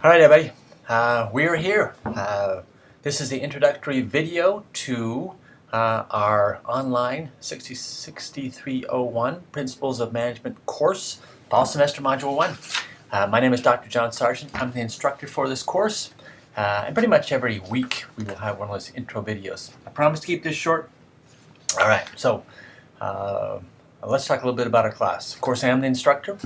All right, everybody, we're here. This is the introductory video to our online 6301 Principles of Management course, fall semester module 1. My name is Dr. John Sargent. I'm the instructor for this course, and pretty much every week we will have one of those intro videos. I promise to keep this short. All right, so let's talk a little bit about our class. Of course, I am the instructor.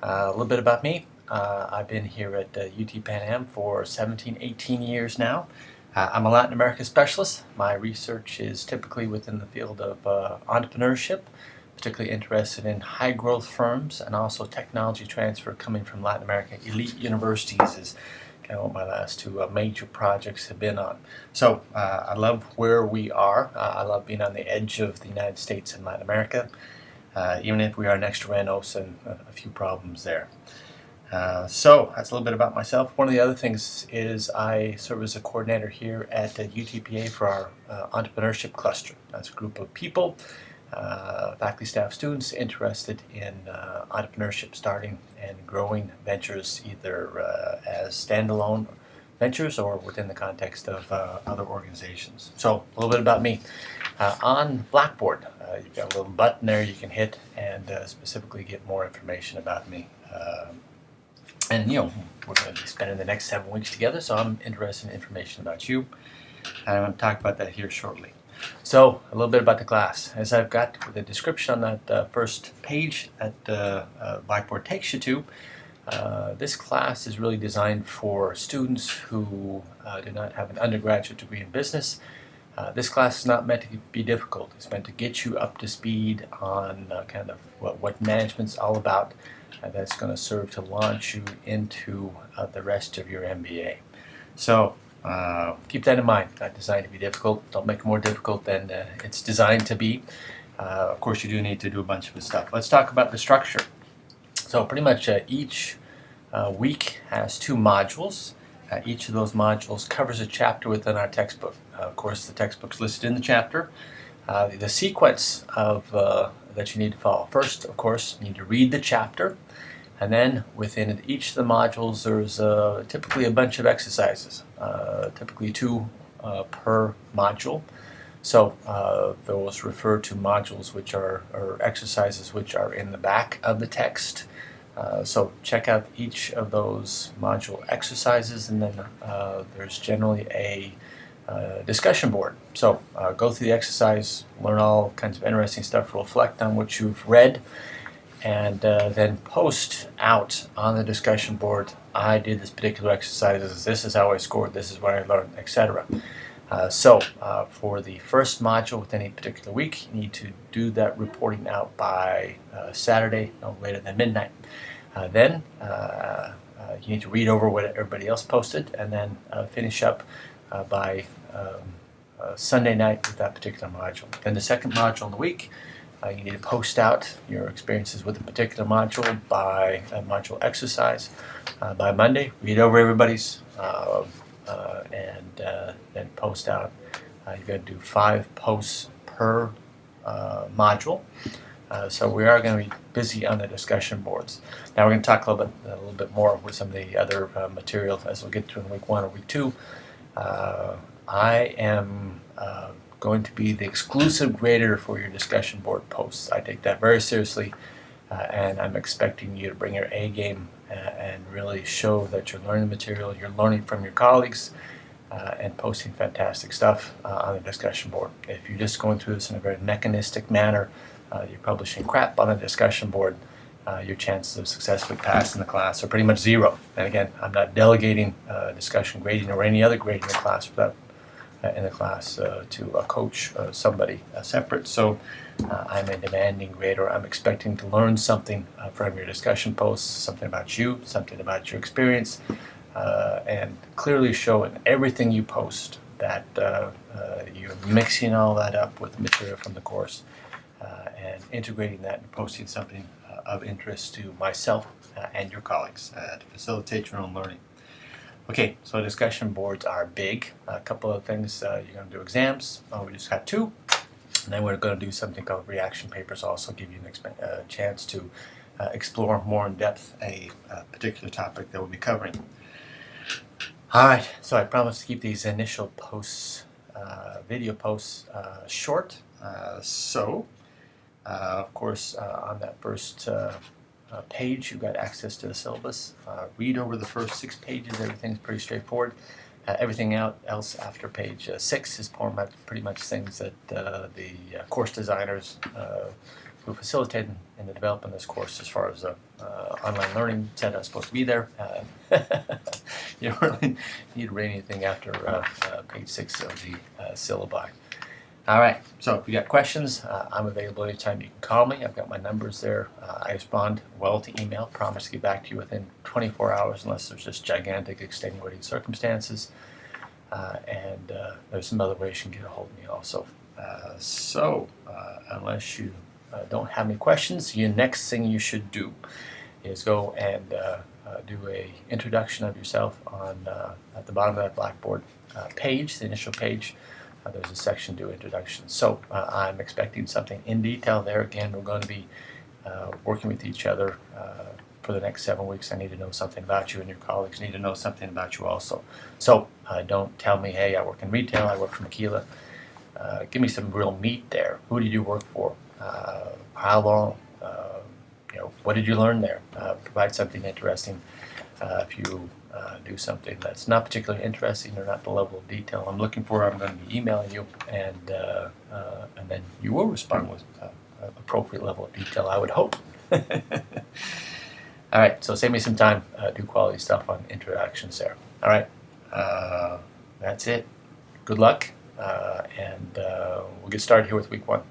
A little bit about me. I've been here at UT Pan Am for 17, 18 years now. I'm a Latin America specialist. My research is typically within the field of entrepreneurship, particularly interested in high growth firms and also technology transfer coming from Latin America. Elite universities is kind of what my last two major projects have been on. So I love where we are. I love being on the edge of the United States and Latin America, even if we are next to Renos and a few problems there. So that's a little bit about myself. One of the other things is I serve as a coordinator here at UTPA for our entrepreneurship cluster. That's a group of people, faculty, staff, students interested in entrepreneurship, starting and growing ventures, either as standalone ventures or within the context of other organizations. So a little bit about me. On Blackboard, you've got a little button there you can hit and specifically get more information about me. And you know, we're going to be spending the next 7 weeks together, so I'm interested in information about you. And I'm going to talk about that here shortly. So, a little bit about the class. As I've got the description on that first page that Blackboard takes you to, this class is really designed for students who do not have an undergraduate degree in business. This class is not meant to be difficult. It's meant to get you up to speed on kind of what management's all about. That's going to serve to launch you into the rest of your MBA. So keep that in mind. Not designed to be difficult. Don't make it more difficult than it's designed to be. Of course, you do need to do a bunch of stuff. Let's talk about the structure. So pretty much each week has 2 modules. Each of those modules covers a chapter within our textbook. Of course, the textbook's listed in the chapter. The sequence of that you need to follow. First, of course, you need to read the chapter, and then within each of the modules there's typically a bunch of exercises, typically 2 per module. So those refer to modules which are, or exercises which are in the back of the text. So check out each of those module exercises, and then there's generally a discussion board. So go through the exercise, learn all kinds of interesting stuff, reflect on what you've read, and then post out on the discussion board, I did this particular exercise, this is how I scored, this is what I learned, etc. So for the first module within a particular week, you need to do that reporting out by Saturday, no later than midnight. Then you need to read over what everybody else posted, and then finish up by Sunday night with that particular module. Then the second module in the week, you need to post out your experiences with a particular module by module exercise. By Monday, read over everybody's and then post out. You've got to do 5 posts per module. So we are going to be busy on the discussion boards. Now we're going to talk a little bit more with some of the other material as we'll get to in week 1 or week 2. I am going to be the exclusive grader for your discussion board posts. I take that very seriously, and I'm expecting you to bring your A game and really show that you're learning material, you're learning from your colleagues, and posting fantastic stuff on the discussion board. If you're just going through this in a very mechanistic manner, you're publishing crap on the discussion board, your chances of successfully passing the class are pretty much 0. And again, I'm not delegating discussion grading or any other grading in the class to a coach, somebody separate. So I'm a demanding grader. I'm expecting to learn something from your discussion posts, something about you, something about your experience, and clearly show in everything you post that you're mixing all that up with the material from the course and integrating that and posting something of interest to myself and your colleagues to facilitate your own learning. Okay, so discussion boards are big. A couple of things, you're going to do exams. We just got 2. And then we're going to do something called reaction papers, also give you a chance to explore more in depth a particular topic that we'll be covering. Alright, so I promised to keep these initial posts, video posts, short. Of course, on that first page, you've got access to the syllabus. Read over the first 6 pages. Everything's pretty straightforward. Everything else after page 6 is pretty much things that the course designers who facilitated in the development of this course, as far as online learning, said is supposed to be there. You don't really need to read anything after page 6 of the syllabi. All right, so if you got questions, I'm available anytime. You can call me. I've got my numbers there. I respond well to email. Promise to get back to you within 24 hours unless there's just gigantic extenuating circumstances. And there's some other ways you can get a hold of me also. Unless you don't have any questions, the next thing you should do is go and do a introduction of yourself on at the bottom of that Blackboard page, the initial page. There's a section to introduction. So I'm expecting something in detail there. Again, we're going to be working with each other for the next 7 weeks. I need to know something about you, and your colleagues need to know something about you also. So don't tell me, hey, I work in retail, I work for Makila. Give me some real meat there. Who did you work for? How long? What did you learn there? Provide something interesting. If you do something that's not particularly interesting or not the level of detail I'm looking for, I'm going to be emailing you, and then you will respond with an appropriate level of detail, I would hope. All right, so save me some time. Do quality stuff on introductions there. All right, that's it. Good luck, and we'll get started here with week 1.